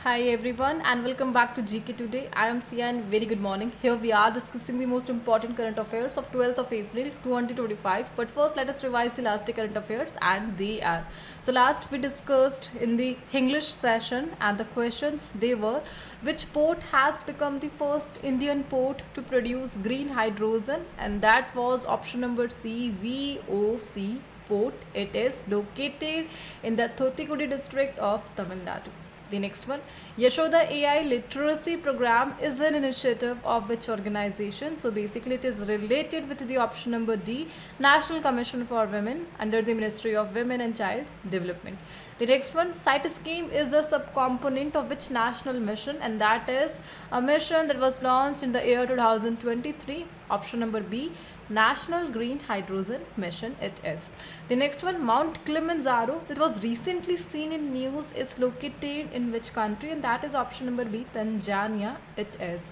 Hi everyone and welcome back to GK Today. I am Sia and very good morning. Here we are discussing the most important current affairs of 12th of April 2025. But first let us revise the last day current affairs and they are. So last we discussed in the English session and the questions they were: which port has become the first Indian port to produce green hydrogen? And that was option number C, VOC port. It is located in the Thoothukudi district of Tamil Nadu. The next one, Yashoda AI Literacy Program is an initiative of which organization? So basically it is related with the option number D, National Commission for Women under the Ministry of Women and Child Development. The next one, Site Scheme is a subcomponent of which national mission? And that is a mission that was launched in the year 2023. Option number B, National Green Hydrogen Mission it is. The next one, Mount Kilimanjaro that was recently seen in news is located in which country? And that is option number B, Tanzania it is.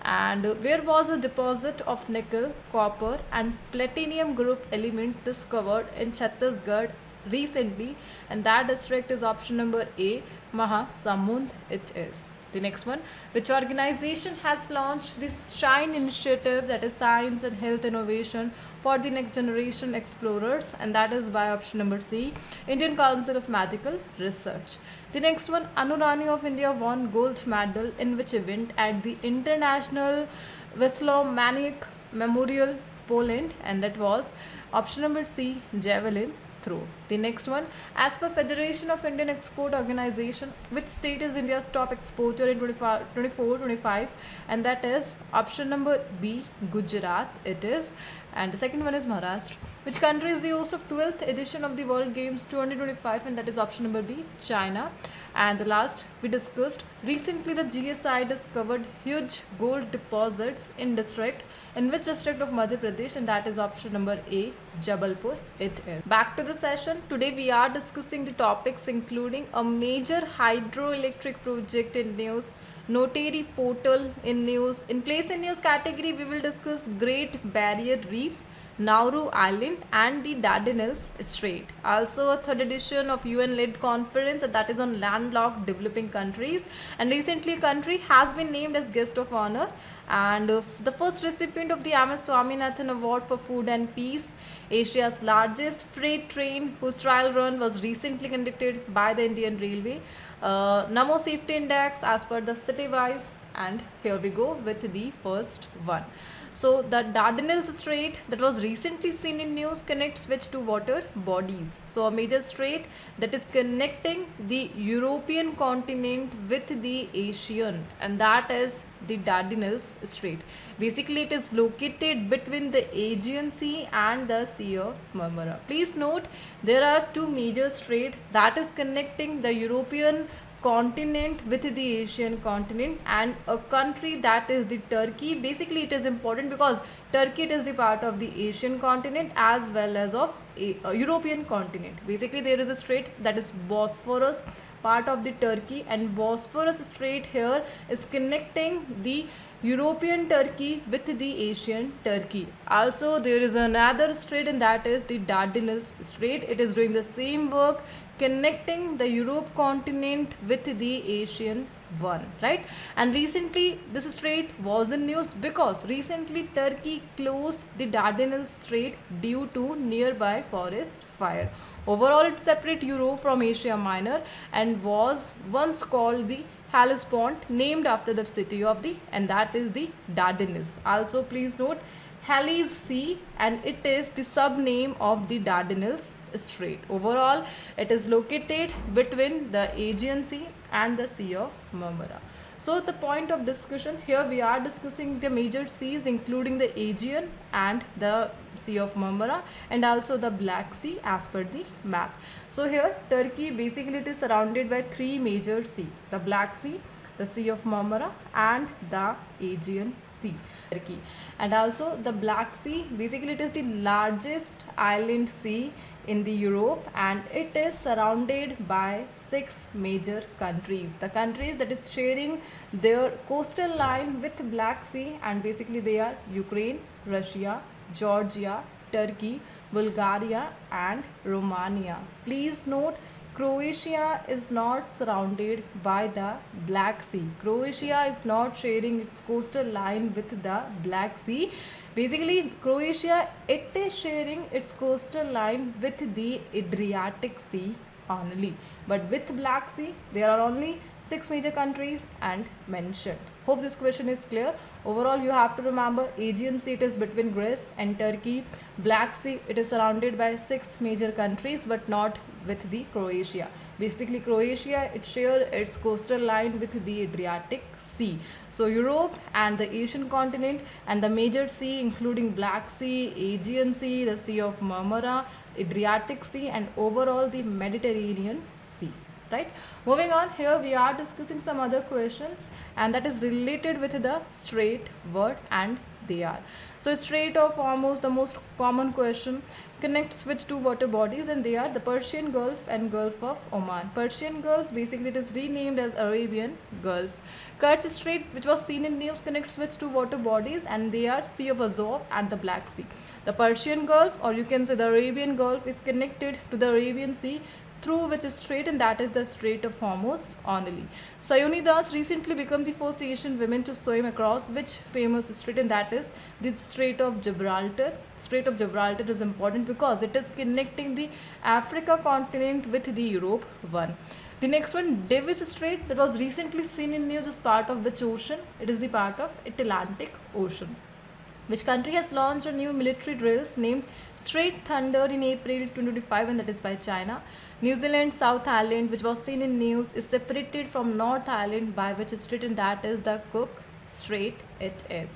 And where was a deposit of nickel, copper and platinum group element discovered in Chhattisgarh recently? And that district is option number A, Mahasamund it is. The next one, which organization has launched this SHINE initiative, that is Science and Health Innovation for the Next Generation Explorers? And that is by option number C, Indian Council of Medical Research. The next one, Anu Rani of India won gold medal in which event? At the International Wrestlemania Memorial, Poland, and that was option number C, javelin through. The next one, as per Federation of Indian Export Organization, which state is India's top exporter in 24-25? And that is option number B, Gujarat it is. And the second one is Maharashtra. Which country is the host of 12th edition of the World Games 2025? And that is option number B, China. And the last we discussed, recently the GSI discovered huge gold deposits in which district of Madhya Pradesh? And that is option number A, Jabalpur it is. Back to the session. Today we are discussing the topics including a major hydroelectric project in news, notary portal in news. In place in news category we will discuss Great Barrier Reef, Nauru Island and the Dardanelles Strait. Also a third edition of UN-led conference that is on landlocked developing countries, and recently a country has been named as guest of honor, and the first recipient of the MS Swaminathan Award for Food and Peace, Asia's largest freight train whose trial run was recently conducted by the Indian Railway, Namo Safety Index as per the city-wise. And here we go with the first one. So the Dardanelles Strait that was recently seen in news connects which two water bodies? So a major strait that is connecting the European continent with the Asian, and that is the Dardanelles Strait. Basically it is located between the Aegean Sea and the Sea of Marmara. Please note there are two major straits that is connecting the European continent with the Asian continent, and a country that is the Turkey. Basically it is important because Turkey is the part of the Asian continent as well as of a European continent. Basically there is a strait that is Bosphorus, part of the Turkey, and Bosphorus Strait here is connecting the European Turkey with the Asian Turkey. Also there is another strait, and that is the Dardanelles Strait. It is doing the same work, connecting the Europe continent with the Asian one, right? And recently this strait was in news because recently Turkey closed the Dardanelles Strait due to nearby forest fire. Overall it separates Europe from Asia Minor and was once called the Hellespont, named after the city of the, and that is the Dardanelles. Also please note Halley's Sea, and it is the sub-name of the Dardanelles Strait. Overall it is located between the Aegean Sea and the Sea of Marmara. So the point of discussion here, we are discussing the major seas including the Aegean and the Sea of Marmara and also the Black Sea as per the map. So here Turkey, basically it is surrounded by three major seas: the Black Sea, the Sea of Marmara and the Aegean Sea. Turkey. And also the Black Sea, basically it is the largest island sea in the Europe, and it is surrounded by 6 major countries. The countries that is sharing their coastal line with Black Sea, and basically they are Ukraine, Russia, Georgia, Turkey, Bulgaria and Romania. Please note Croatia is not surrounded by the Black Sea. Croatia is not sharing its coastal line with the Black Sea. Basically, Croatia, it is sharing its coastal line with the Adriatic Sea only. But with Black Sea, there are only 6 major countries and mentioned. Hope this question is clear. Overall, you have to remember Aegean Sea, it is between Greece and Turkey. Black Sea, it is surrounded by 6 major countries but not with the Croatia. Basically, Croatia, it shares its coastal line with the Adriatic Sea. So Europe and the Asian continent and the major sea including Black Sea, Aegean Sea, the Sea of Marmara, Adriatic Sea, and overall the Mediterranean Sea. Right, moving on, here we are discussing some other questions, and that is related with the Strait word, and they are. So Strait of Hormuz, the most common question, connects which two water bodies, and they are the Persian Gulf and Gulf of Oman. Persian Gulf, basically it is renamed as Arabian Gulf. Kerch Strait, which was seen in news, connects which two water bodies, and they are Sea of Azov and the Black Sea. The Persian Gulf, or you can say the Arabian Gulf, is connected to the Arabian Sea through which strait, and that is the Strait of Hormuz only. Sayoni Das recently became the first Asian woman to swim across which famous strait, and that is the Strait of Gibraltar. Strait of Gibraltar is important because it is connecting the Africa continent with the Europe one. The next one, Davis Strait, that was recently seen in news, is part of which ocean? It is the part of Atlantic Ocean. Which country has launched a new military drills named Straight Thunder in April 2025, and that is by China. New Zealand South Island, which was seen in news, is separated from North Island by which strait, and that is the Cook Strait it is.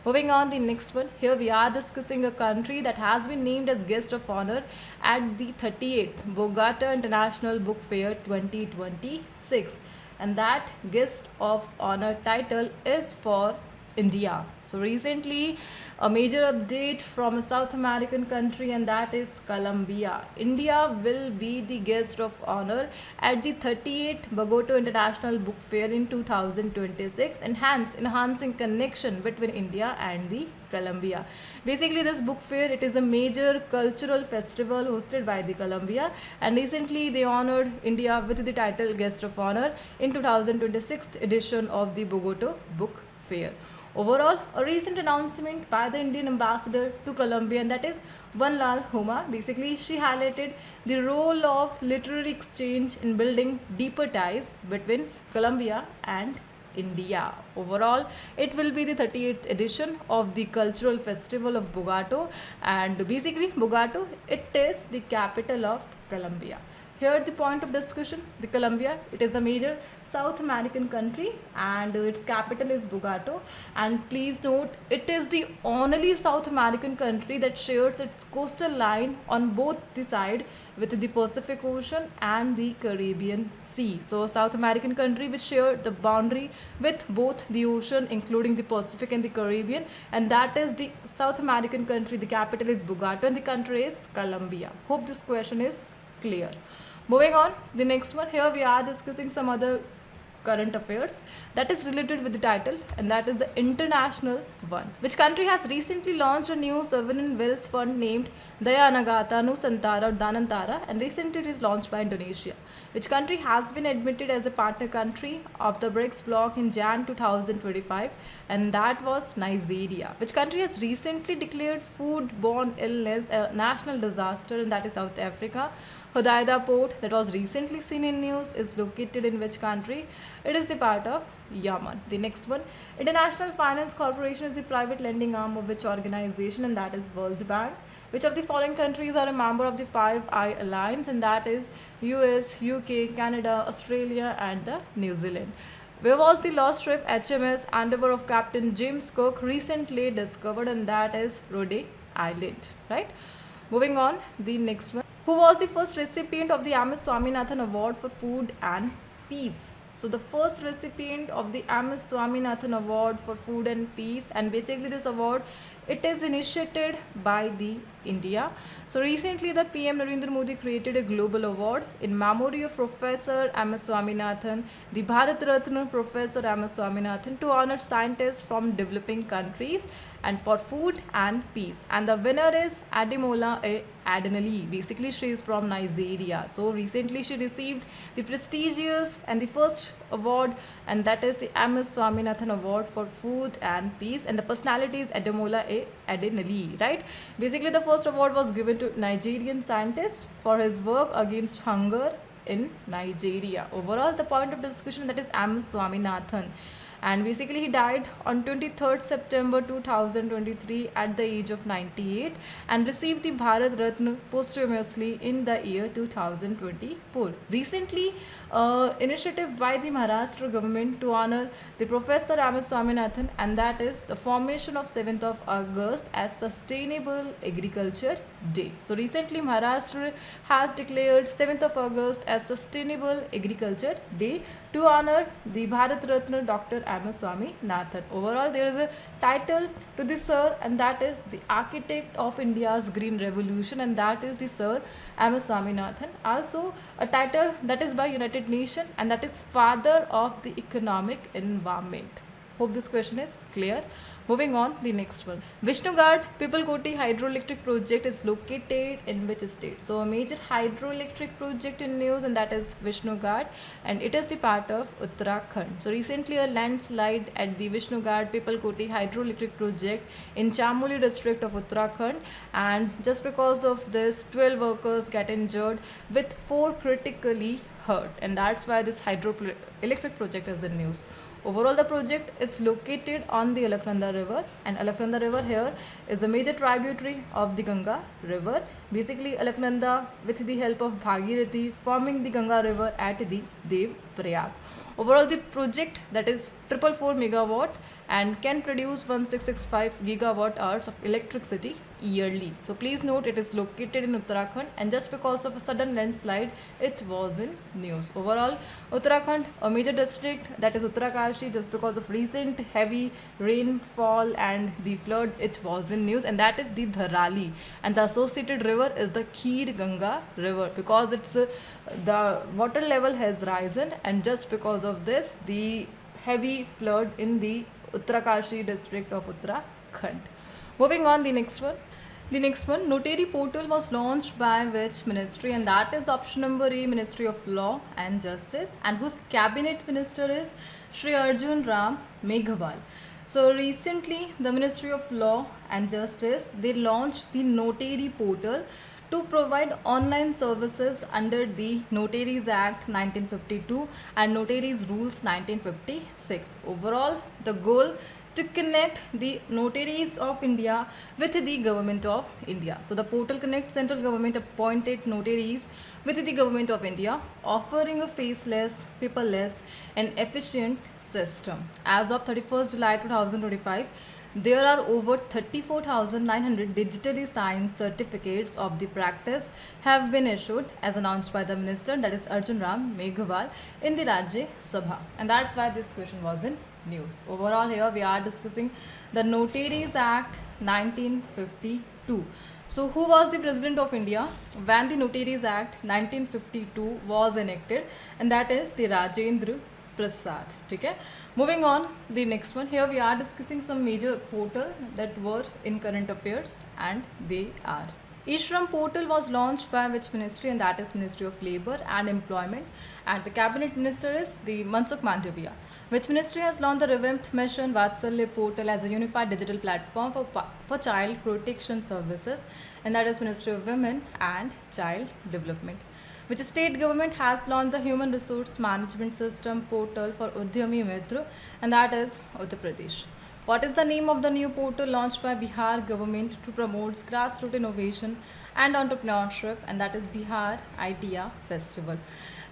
Moving on, the next one, here we are discussing a country that has been named as guest of honor at the 38th Bogota International Book Fair 2026, and that guest of honor title is for India. So recently a major update from a South American country, and that is Colombia. India will be the guest of honor at the 38th Bogota International Book Fair in 2026, and hence enhancing connection between India and the Colombia. Basically, this book fair, it is a major cultural festival hosted by the Colombia, and recently they honored India with the title guest of honor in 2026 edition of the Bogota Book Fair. Overall, a recent announcement by the Indian ambassador to Colombia, and that is Vanlal Huma. Basically, she highlighted the role of literary exchange in building deeper ties between Colombia and India. Overall, it will be the 38th edition of the cultural festival of Bogota, and basically Bogota, it is the capital of Colombia. Here the point of discussion, the Colombia, it is the major South American country, and its capital is Bogota. And please note, it is the only South American country that shares its coastal line on both the side with the Pacific Ocean and the Caribbean Sea. So South American country which share the boundary with both the ocean including the Pacific and the Caribbean, and that is the South American country. The capital is Bogota and the country is Colombia. Hope this question is clear. Moving on, the next one, here we are discussing some other current affairs that is related with the title, and that is the international one. Which country has recently launched a new sovereign wealth fund named Dayanagata Nusantara or Danantara, and recently it is launched by Indonesia. Which country has been admitted as a partner country of the BRICS bloc in Jan 2025, and that was Nigeria. Which country has recently declared foodborne illness a national disaster, and that is South Africa. Hodeida port, that was recently seen in news, is located in which country? It is the part of Yemen. The next one, International Finance Corporation is the private lending arm of which organization, and that is World Bank. Which of the following countries are a member of the Five Eye Alliance, and that is US, UK, Canada, Australia, and the New Zealand. Where was the lost ship HMS Endeavour of Captain James Cook recently discovered, and that is Rhode Island, right? Moving on, the next one. Who was the first recipient of the MS Swaminathan Award for Food and Peace? So the first recipient of the MS Swaminathan Award for Food and Peace, and basically this award, it is initiated by the India. So recently the PM Narendra Modi created a global award in memory of Professor M.S. Swaminathan, the Bharat Ratna Professor M.S. Swaminathan, to honor scientists from developing countries and for food and peace. And the winner is Ademola Adenali. Basically, she is from Nigeria. So recently she received the prestigious and the first award, and that is the M.S. Swaminathan Award for Food and Peace, and the personality is Ademola Adenali, right? Basically, the first award was given to Nigerian scientist for his work against hunger in Nigeria. Overall, the point of discussion, that is M.S. Swaminathan. And basically he died on 23rd September 2023 at the age of 98 and received the Bharat Ratna posthumously in the year 2024. Recently, initiative by the Maharashtra government to honor the Professor M.S. Swaminathan, and that is the formation of 7th of August as Sustainable Agriculture Day. So recently Maharashtra has declared 7th of August as Sustainable Agriculture Day to honor the Bharat Ratna Dr. M.S. Swaminathan. Overall, there is a title to the sir, and that is the architect of India's green revolution, and that is the Sir M.S. Swaminathan. Also a title that is by United Nations, and that is father of the economic environment. Hope this question is clear. Moving on, the next one. Vishnugad Pipalkoti hydroelectric project is located in which state? So a major hydroelectric project in news, and that is Vishnugad, and it is the part of Uttarakhand. So recently a landslide at the Vishnugad Pipalkoti hydroelectric project in Chamoli district of Uttarakhand, and just because of this 12 workers get injured with 4 critically hurt, and that's why this hydroelectric project is in news. Overall, the project is located on the Alaknanda River, and Alaknanda River here is a major tributary of the Ganga River. Basically, Alaknanda, with the help of Bhagirathi, forming the Ganga River at the Dev Prayag. Overall, the project, that is 444 megawatt and can produce 1665 gigawatt hours of electricity yearly. So please note, it is located in Uttarakhand, and just because of a sudden landslide, it was in news. Overall, Uttarakhand, a major district, that is Uttarakashi, just because of recent heavy rainfall and the flood, it was in news, and that is the Dharali, and the associated river is the Kheer Ganga River, because it's the water level has risen, and just because of this, the heavy flood in the Uttarakashi district of Uttarakhand. Moving on, the next one. The next one, Notary portal was launched by which ministry? And that is option number A, Ministry of Law and Justice, and whose cabinet minister is Shri Arjun Ram Meghwal. So recently the Ministry of Law and Justice, they launched the Notary portal to provide online services under the Notaries Act 1952 and Notaries Rules 1956. Overall, the goal to connect the notaries of India with the government of India. So the portal connects central government appointed notaries with the government of India, offering a faceless, paperless and efficient system. As of 31st July 2025, there are over 34,900 digitally signed certificates of the practice have been issued, as announced by the minister, that is Arjun Ram Meghwal, in the Rajya Sabha, and that's why this question was in news. Overall, here we are discussing the Notaries Act 1952. So who was the President of India when the Notaries Act 1952 was enacted? And that is the Rajendra Prasad. Okay. Moving on, the next one. Here we are discussing some major portal that were in current affairs, and they are. E-Shram portal was launched by which ministry? And that is Ministry of Labour and Employment, and the cabinet minister is the Mansukh Mandavia. Which ministry has launched the revamped Mission Vatsalya portal as a unified digital platform for child protection services? And that is Ministry of Women and Child Development. Which state government has launched the Human Resource Management System portal for Udyami Mitra? And that is Uttar Pradesh. What is the name of the new portal launched by Bihar government to promote grassroots innovation and entrepreneurship? And that is Bihar Idea Festival.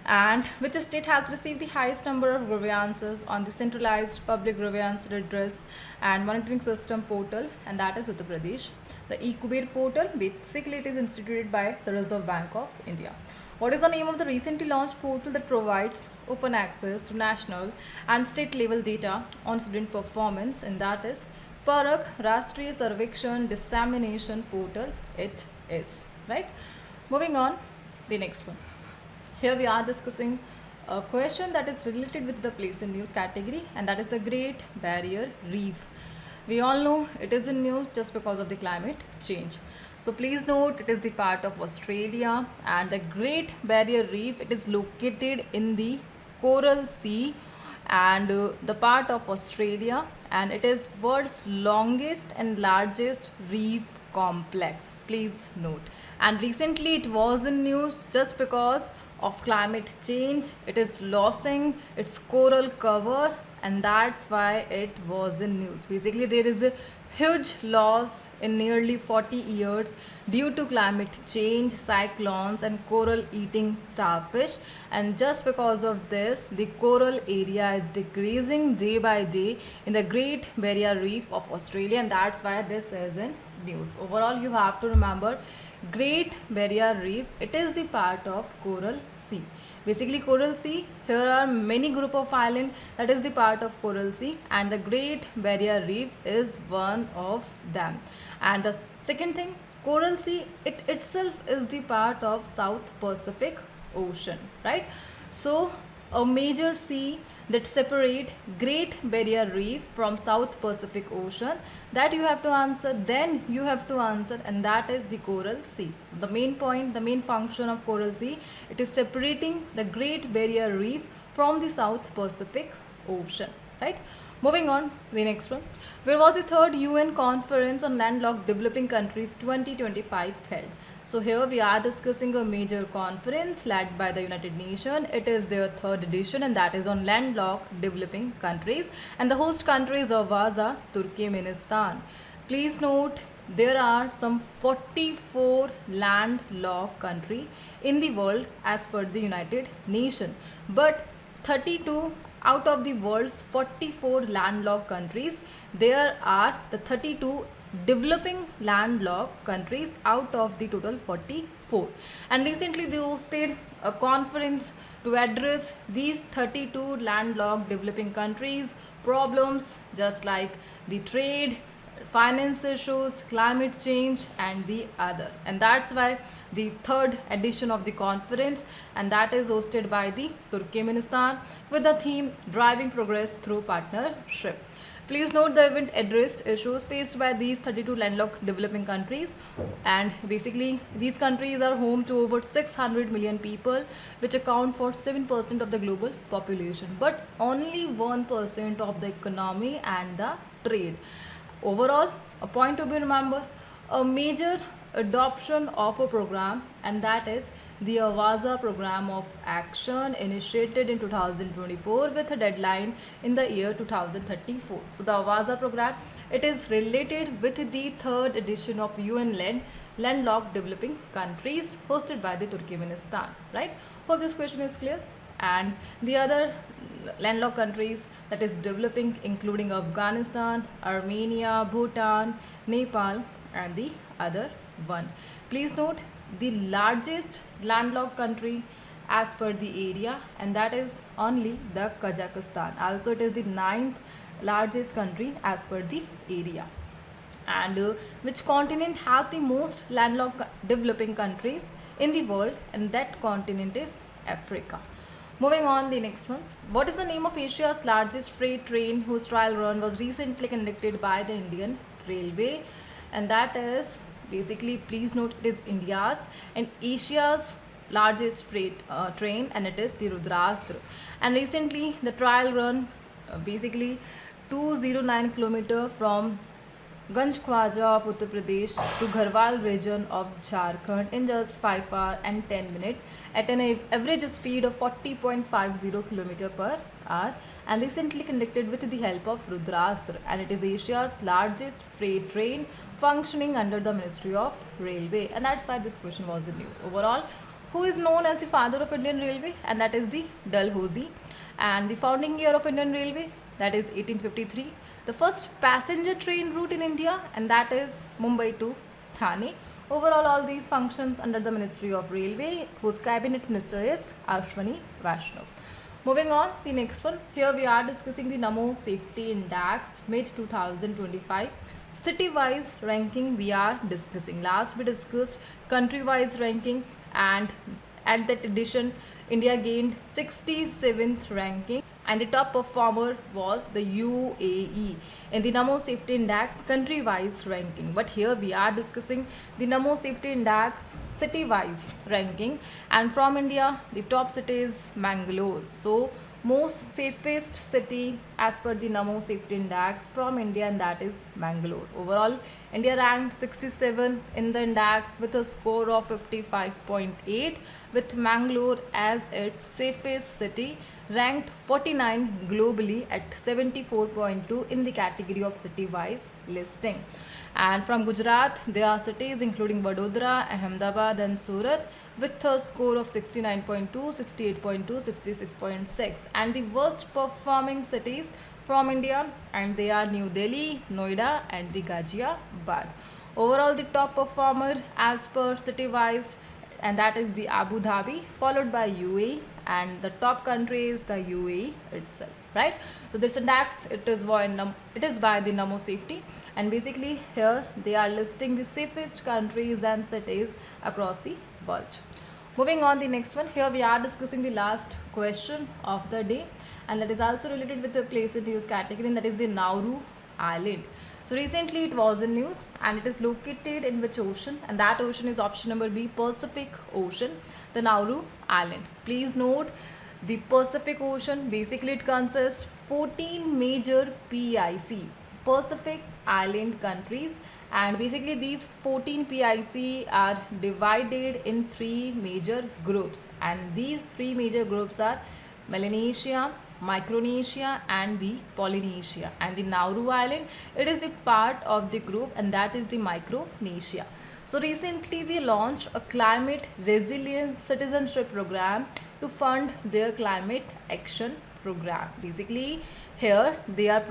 And which state has received the highest number of grievances on the centralized public grievance redress and monitoring system portal? And that is Uttar Pradesh. The eKuber portal, basically it is instituted by the Reserve Bank of India. What is the name of the recently launched portal that provides open access to national and state level data on student performance? And that is Parak Rashtriya Sarvekshan Dissemination Portal it is, right? Moving on, the next one. Here we are discussing a question that is related with the place in news category, and that is the Great Barrier Reef. We all know it is in news just because of the climate change. So please note, it is the part of Australia, and the Great Barrier Reef, it is located in the Coral Sea and the part of Australia, and it is world's longest and largest reef complex. Please note. And recently it was in news just because of climate change. It is losing its coral cover, and that's why it was in news. Basically, there is a huge loss in nearly 40 years due to climate change, cyclones, and coral eating starfish. And just because of this, the coral area is decreasing day by day in the Great Barrier Reef of Australia, and that's why this is in news. Overall, you have to remember, Great Barrier Reef, it is the part of Coral Sea. Basically, Coral Sea, here are many group of islands that is the part of Coral Sea, and the Great Barrier Reef is one of them. And the second thing, Coral Sea, it itself is the part of South Pacific Ocean, right? So a major sea that separate Great Barrier Reef from South Pacific Ocean, that you have to answer, then you have to answer, and that is the Coral Sea. So the main point, the main function of Coral Sea, it is separating the Great Barrier Reef from the South Pacific Ocean, right? Moving on, the next one. Where was the third UN Conference on Landlocked Developing Countries 2025 held? So here we are discussing a major conference led by the United Nations. It is their third edition, and that is on landlocked developing countries. And the host country is Avaza, Turkmenistan. Please note, there are some 44 landlocked countries in the world as per the United Nations. But 32 out of the world's 44 landlocked countries, there are the 32 developing landlocked countries out of the total 44. And recently they hosted a conference to address these 32 landlocked developing countries problems, just like the trade, finance issues, climate change, and the other. And that's why the third edition of the conference, and that is hosted by the Turkmenistan with the theme Driving Progress Through Partnership. Please note, the event addressed issues faced by these 32 landlocked developing countries, and basically these countries are home to over 600 million people, which account for 7% of the global population, but only 1% of the economy and the trade. Overall, a point to be remembered, a major adoption of a program, and that is the Avaza Program of Action, initiated in 2024 with a deadline in the year 2034. So the Avaza program, it is related with the third edition of UN-led landlocked developing countries hosted by the Turkmenistan, right? Hope this question is clear. And the other landlocked countries that is developing, including Afghanistan, Armenia, Bhutan, Nepal, and the other one. Please note, the largest landlocked country as per the area, and that is only the Kazakhstan. Also, it is the 9th largest country as per the area. And which continent has the most landlocked developing countries in the world? And that continent is Africa. Moving on, the next one. What is the name of Asia's largest freight train whose trial run was recently conducted by the Indian Railway? And that is, basically, please note, it is India's and Asia's largest freight train, and it is the Rudrastra. And recently the trial run, basically 209 kilometer from Ganj Khwaja of Uttar Pradesh to Gharwal region of Jharkhand in just 5 hours and 10 minutes at an average speed of 40.50 km per hour, and recently conducted with the help of Rudrastra, and it is Asia's largest freight train functioning under the Ministry of Railway. And that's why this question was in news. Overall, who is known as the father of Indian Railway? And that is the Dalhousie. And the founding year of Indian Railway, that is 1853. The first passenger train route in India, and that is Mumbai to Thane. Overall, all these functions under the Ministry of Railway, whose cabinet minister is Ashwani Vaishnav. Moving on, the next one. Here we are discussing the Namo Safety Index mid 2025. City-wise ranking we are discussing. Last we discussed country-wise ranking, and at that edition India gained 67th ranking, and the top performer was the UAE in the Namo Safety Index country-wise ranking. But here we are discussing the Namo Safety Index city-wise ranking, and from India the top city is Bangalore. So most safest city as per the Namo Safety Index from India, and that is Bangalore. Overall, India ranked 67 in the index with a score of 55.8, with Bangalore as its safest city, ranked 49 globally at 74.2 in the category of city-wise listing. And from Gujarat, there are cities including Vadodara, Ahmedabad and Surat with a score of 69.2, 68.2, 66.6. And the worst performing cities from India, and they are New Delhi, Noida and the Ghaziabad. Overall, the top performer as per city-wise, and that is the Abu Dhabi, followed by UAE, and the top country is the UAE itself, right? So this index, it is by the Namo Safety, and basically here they are listing the safest countries and cities across the world. Moving on, the next one. Here we are discussing the last question of the day, and that is also related with the place in news category, and that is the Nauru Island. So recently it was in news, and it is located in which ocean? And that ocean is option number B, Pacific Ocean, the Nauru Island. Please note, the Pacific Ocean, basically it consists 14 major PIC, Pacific Island countries, and basically these 14 PIC are divided in 3 major groups, and these 3 major groups are Melanesia, Micronesia and the Polynesia. And the Nauru Island, it is the part of the group, and that is the Micronesia. So recently they launched a climate resilience citizenship program to fund their climate action program. Basically here they are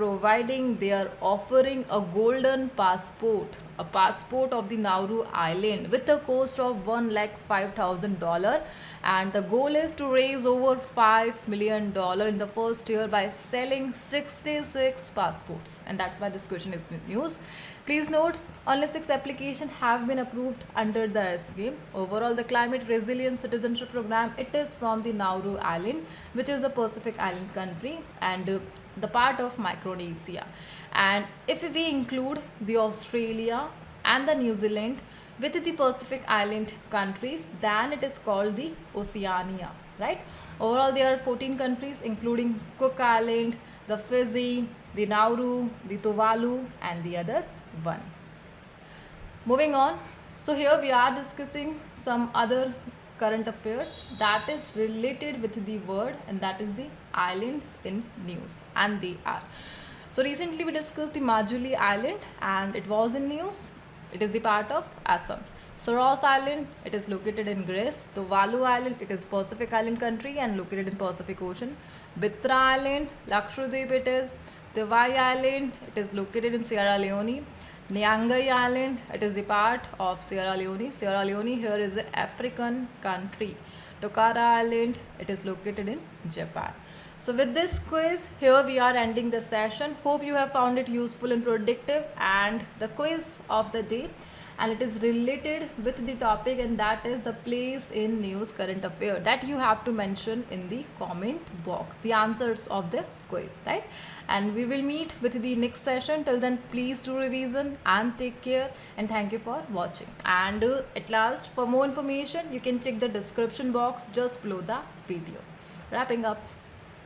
offering a golden passport, a passport of the Nauru Island with a cost of $1,05,000, and the goal is to raise over $5 million in the first year by selling 66 passports, and that's why this question is in news. Please note, only 6 applications have been approved under the scheme. Overall, the climate resilience citizenship program, it is from the Nauru Island, which is a Pacific Island country and the part of Micronesia. And if we include the Australia and the New Zealand with the Pacific Island countries, then it is called the Oceania, right? Overall, there are 14 countries including Cook Island, the Fiji, the Nauru, the Tuvalu and the other one. Moving on, so here we are discussing some other current affairs that is related with the word, and that is the island in news, and they are. So recently we discussed the Majuli Island, and it was in news. It is the part of Assam. Saros Island, it is located in Greece. Tuvalu Island, it is Pacific Island country and located in Pacific Ocean. Bitra Island, Lakshadweep it is. Tewai Island, it is located in Sierra Leone. Niangai Island, it is the part of Sierra Leone. Sierra Leone here is an African country. Tokara Island, it is located in Japan. So with this quiz, here we are ending the session. Hope you have found it useful and productive. And the quiz of the day, and it is related with the topic, and that is the place in news current affair, that you have to mention in the comment box the answers of the quiz, right? And we will meet with the next session. Till then, please do revision and take care, and thank you for watching. And at last, for more information, you can check the description box just below the video. Wrapping up.